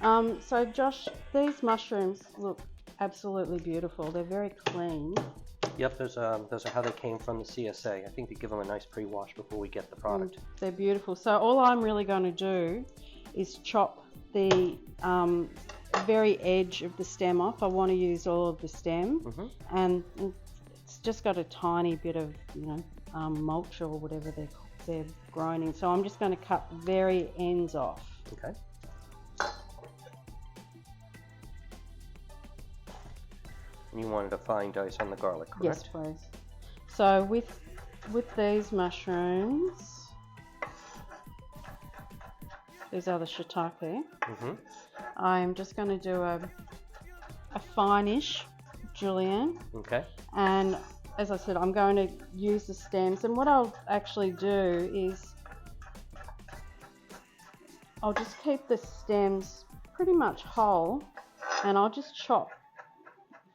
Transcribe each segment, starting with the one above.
So Josh, these mushrooms look absolutely beautiful. They're very clean. Yep, those are how they came from the CSA. I think they give them a nice pre-wash before we get the product. They're beautiful. So all I'm really going to do is chop the very edge of the stem off. I want to use all of the stem, and it's just got a tiny bit of mulch or whatever they're grown in. So I'm just going to cut the very ends off. Okay. And you wanted a fine dice on the garlic, correct? Yes, please. So with these mushrooms, these are the shiitake. I'm just going to do a fine-ish julienne. Okay. And as I said, I'm going to use the stems. And what I'll actually do is I'll just keep the stems pretty much whole, and I'll just chop.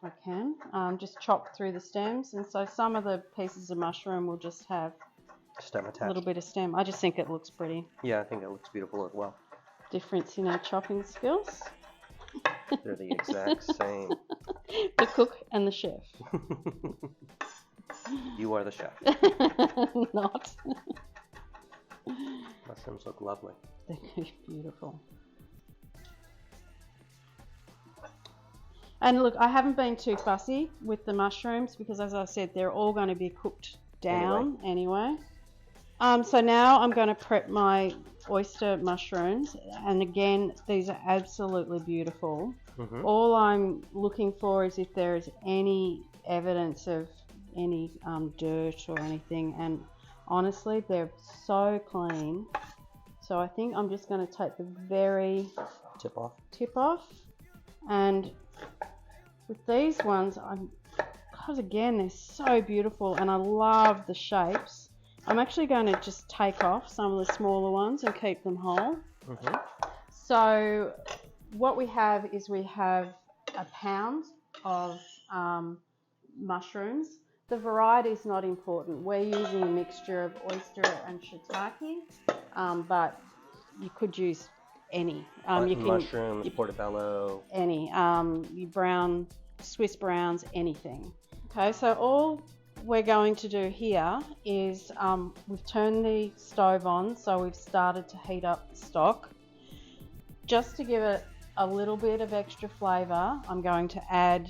I can just chop through the stems, and so some of the pieces of mushroom will just have stem attached. A little bit of stem. I just think it looks pretty. Yeah, I think it looks beautiful as well. Difference in our chopping skills. They're the exact same. The cook and the chef. You are the chef. Not. Mushrooms look lovely. They're beautiful. And look, I haven't been too fussy with the mushrooms because, as I said, they're all going to be cooked down anyway. So now I'm going to prep my oyster mushrooms, and again, these are absolutely beautiful. All I'm looking for is if there is any evidence of any dirt or anything, and honestly, they're so clean. So I think I'm just going to take the very tip off, and with these ones, because again, they're so beautiful and I love the shapes, I'm actually going to just take off some of the smaller ones and keep them whole. So what we have is we have a pound of mushrooms. The variety is not important. We're using a mixture of oyster and shiitake, but you could use any. You can mushrooms, portobello, any. Brown, Swiss browns, anything. Okay, so all we're going to do here is we've turned the stove on, so we've started to heat up the stock. Just to give it a little bit of extra flavour, I'm going to add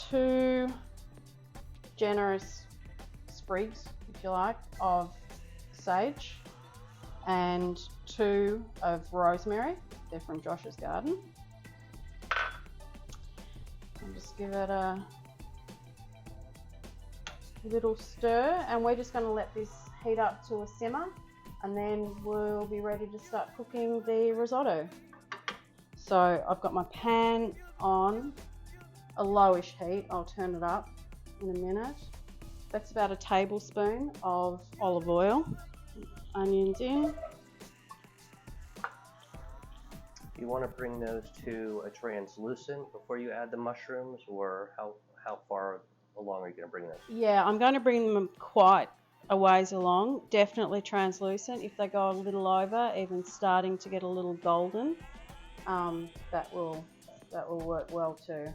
2 generous sprigs, if you like, of sage and 2 of rosemary. They're from Josh's garden. And just give it a little stir, and we're just going to let this heat up to a simmer, and then we'll be ready to start cooking the risotto. So I've got my pan on a lowish heat. I'll turn it up in a minute. That's about a tablespoon of olive oil. Onions in. You want to bring those to a translucent before you add the mushrooms, or how far along are you going to bring those? Yeah, I'm going to bring them quite a ways along. Definitely translucent. If they go a little over, even starting to get a little golden, that will work well too.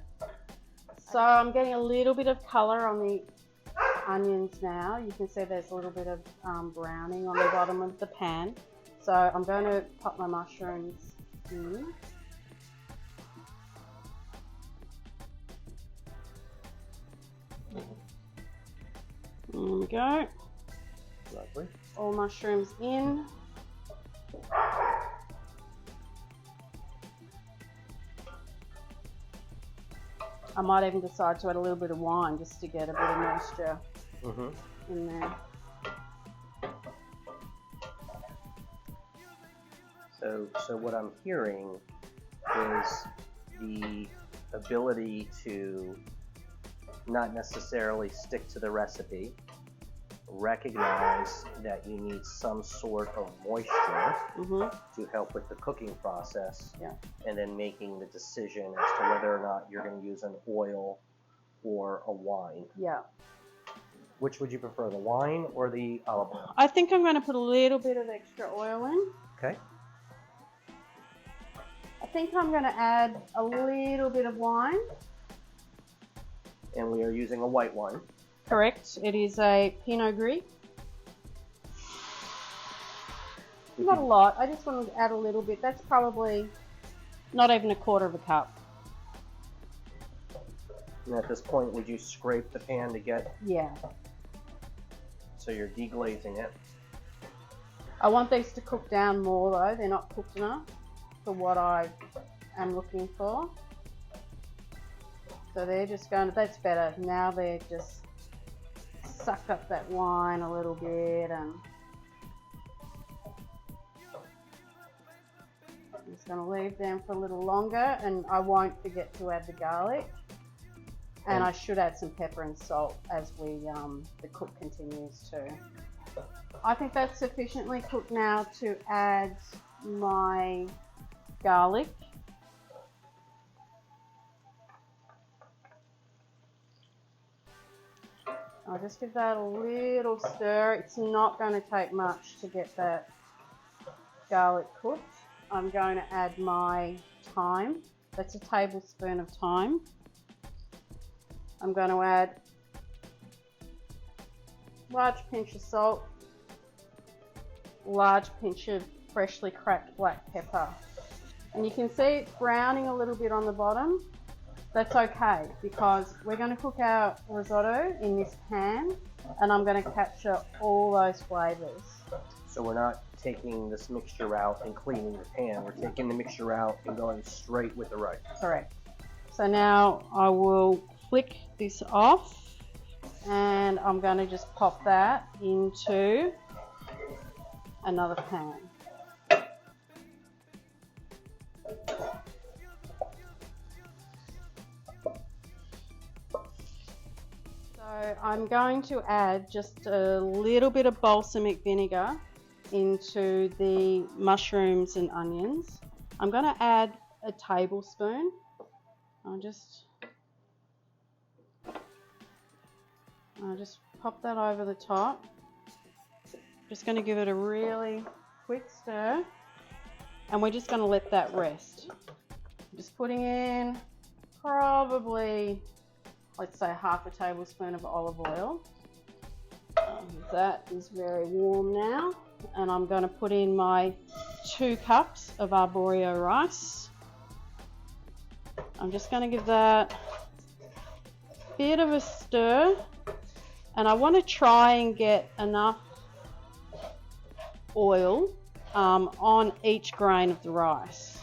So I'm getting a little bit of colour on the onions now. You can see there's a little bit of browning on the bottom of the pan. So I'm going to pop my mushrooms in. There we go. Lovely. All mushrooms in. I might even decide to add a little bit of wine just to get a bit of moisture in there. So what I'm hearing is the ability to not necessarily stick to the recipe, recognize that you need some sort of moisture to help with the cooking process, and then making the decision as to whether or not you're going to use an oil or a wine. Yeah. Which would you prefer, the wine or the olive oil? I think I'm going to put a little bit of extra oil in. Okay. I think I'm going to add a little bit of wine. And we are using a white wine. Correct. It is a Pinot Gris. Not a lot. I just want to add a little bit. That's probably not even a quarter of a cup. And at this point, would you scrape the pan to get? Yeah. So you're deglazing it. I want these to cook down more though. They're not cooked enough for what I am looking for. So they're just going to, that's better. Now they're just sucked up that wine a little bit, and I'm just going to leave them for a little longer, and I won't forget to add the garlic. And I should add some pepper and salt as the cook continues too. I think that's sufficiently cooked now to add my garlic. I'll just give that a little stir. It's not going to take much to get that garlic cooked. I'm going to add my thyme. That's a tablespoon of thyme. I'm going to add a large pinch of salt, large pinch of freshly cracked black pepper. And you can see it's browning a little bit on the bottom. That's okay, because we're going to cook our risotto in this pan, and I'm going to capture all those flavors. So we're not taking this mixture out and cleaning the pan. We're taking the mixture out and going straight with the rice. Correct. So now I will flick this off, and I'm going to just pop that into another pan. So I'm going to add just a little bit of balsamic vinegar into the mushrooms and onions. I'm going to add a tablespoon. I'll just pop that over the top. Just going to give it a really quick stir, and we're just going to let that rest. Just putting in probably, let's say, half a tablespoon of olive oil. That is very warm now, and I'm going to put in my 2 cups of arborio rice. I'm just going to give that a bit of a stir, and I want to try and get enough oil on each grain of the rice.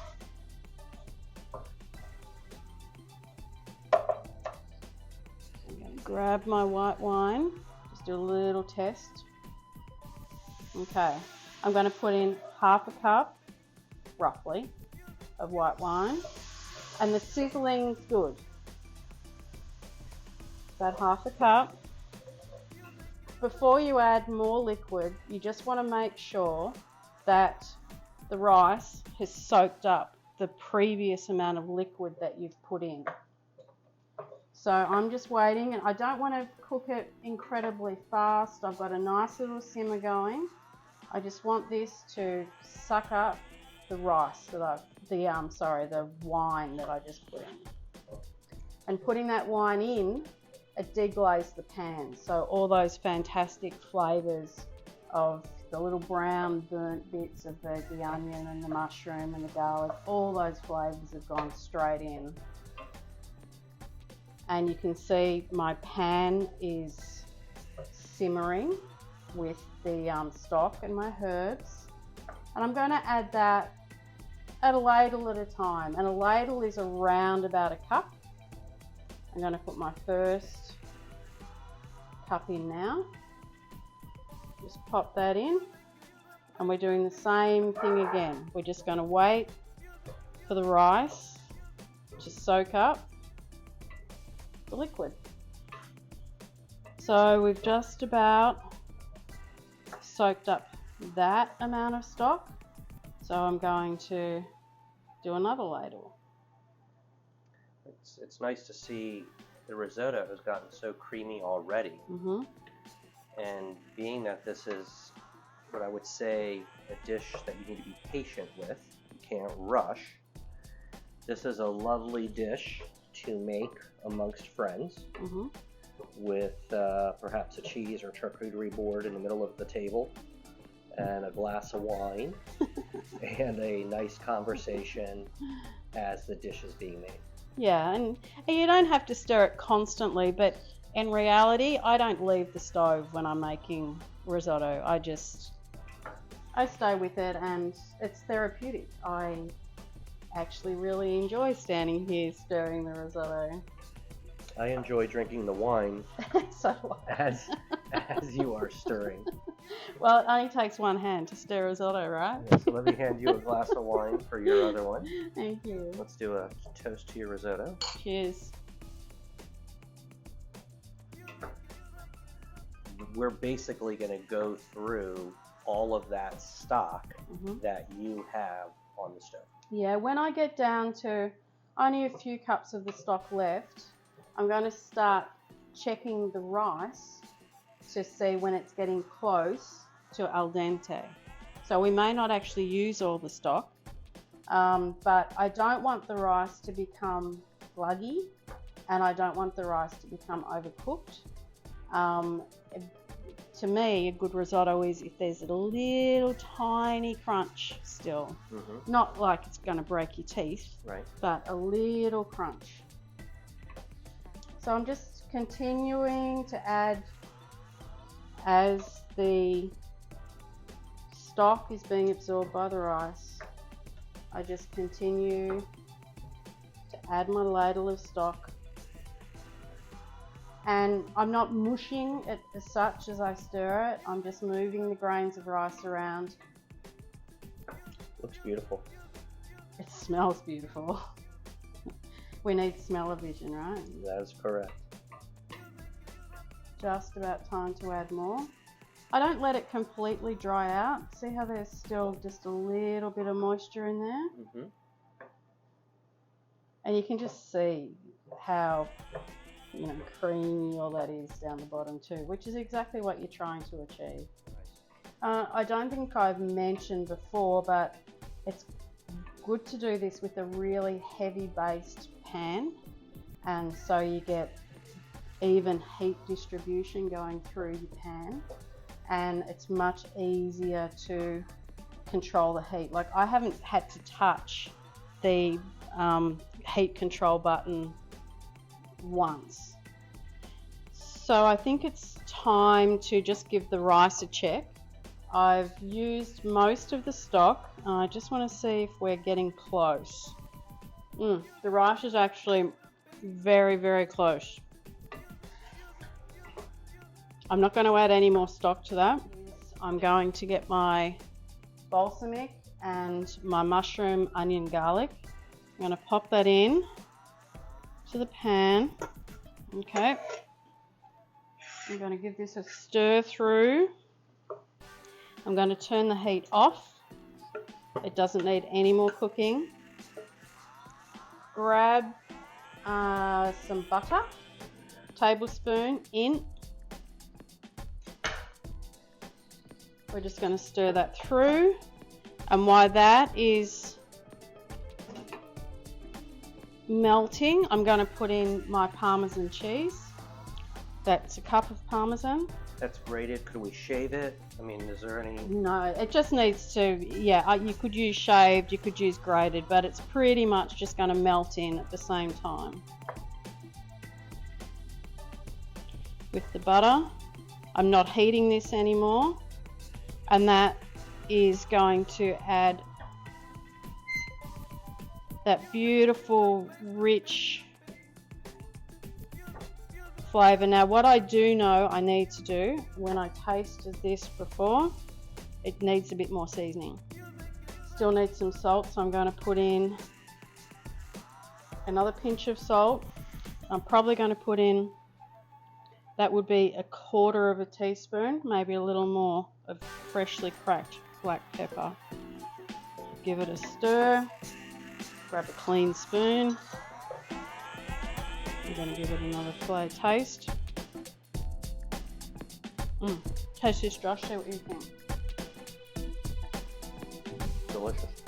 I'm going to grab my white wine, just do a little test. Okay, I'm going to put in half a cup, roughly, of white wine, and the sizzling's good. About half a cup. Before you add more liquid, you just want to make sure that the rice has soaked up the previous amount of liquid that you've put in. So I'm just waiting, and I don't want to cook it incredibly fast. I've got a nice little simmer going. I just want this to suck up the rice that the wine that I just put in. And putting that wine in, it deglazed the pan, so all those fantastic flavors of the little brown burnt bits of the onion and the mushroom and the garlic, all those flavors have gone straight in. And you can see my pan is simmering with the stock and my herbs, and I'm going to add that at a ladle at a time, and a ladle is around about a cup. I'm going to put my first cup in now. Just pop that in, and we're doing the same thing again. We're just going to wait for the rice to soak up the liquid. So we've just about soaked up that amount of stock, so I'm going to do another ladle. It's nice to see the risotto has gotten so creamy already. Mm-hmm. And being that this is what I would say a dish that you need to be patient with, you can't rush, This is a lovely dish to make amongst friends with perhaps a cheese or charcuterie board in the middle of the table and a glass of wine and a nice conversation as the dish is being made. Yeah, and you don't have to stir it constantly, but in reality, I don't leave the stove when I'm making risotto. I stay with it, and it's therapeutic. I actually really enjoy standing here stirring the risotto. I enjoy drinking the wine So do I. as you are stirring. Well, it only takes one hand to stir risotto, right? Yeah, so let me hand you a glass of wine for your other one. Thank you. Let's do a toast to your risotto. Cheers. We're basically going to go through all of that stock that you have on the stove. Yeah, when I get down to only a few cups of the stock left, I'm going to start checking the rice to see when it's getting close to al dente. So we may not actually use all the stock, but I don't want the rice to become gluggy, and I don't want the rice to become overcooked. To me, a good risotto is if there's a little tiny crunch still. Not like it's going to break your teeth, right? But a little crunch. So I'm just continuing to add as the stock is being absorbed by the rice. I just continue to add my ladle of stock. And I'm not mushing it as such as I stir it. I'm just moving the grains of rice around. Looks beautiful. It smells beautiful. We need smell-o-vision, right? That is correct. Just about time to add more. I don't let it completely dry out. See how there's still just a little bit of moisture in there? And you can just see how creamy all that is down the bottom too, which is exactly what you're trying to achieve. I don't think I've mentioned before, but it's good to do this with a really heavy based pan, and so you get even heat distribution going through your pan, and it's much easier to control the heat. Like, I haven't had to touch the heat control button once. So I think it's time to just give the rice a check. I've used most of the stock. I just want to see if we're getting close. The rice is actually very, very close. I'm not going to add any more stock to that. I'm going to get my balsamic and my mushroom, onion, garlic. I'm going to pop that in to the pan. Okay. I'm going to give this a stir through. I'm going to turn the heat off. It doesn't need any more cooking. Grab some butter, tablespoon in. We're just going to stir that through. And while that is melting, I'm going to put in my Parmesan cheese. That's a cup of Parmesan. That's grated. Could we shave it? I mean, is there any... No, it just needs to, you could use shaved, you could use grated, but it's pretty much just going to melt in at the same time. With the butter, I'm not heating this anymore, and that is going to add that beautiful, rich flavour. Now, what I do know I need to do when I tasted this before, it needs a bit more seasoning. Still needs some salt, so I'm going to put in another pinch of salt. I'm probably going to put in, that would be 1/4 teaspoon, maybe a little more, of freshly cracked black pepper. Give it a stir. Grab a clean spoon. I'm going to give it another taste. Taste this, Josh. See what you think. Delicious.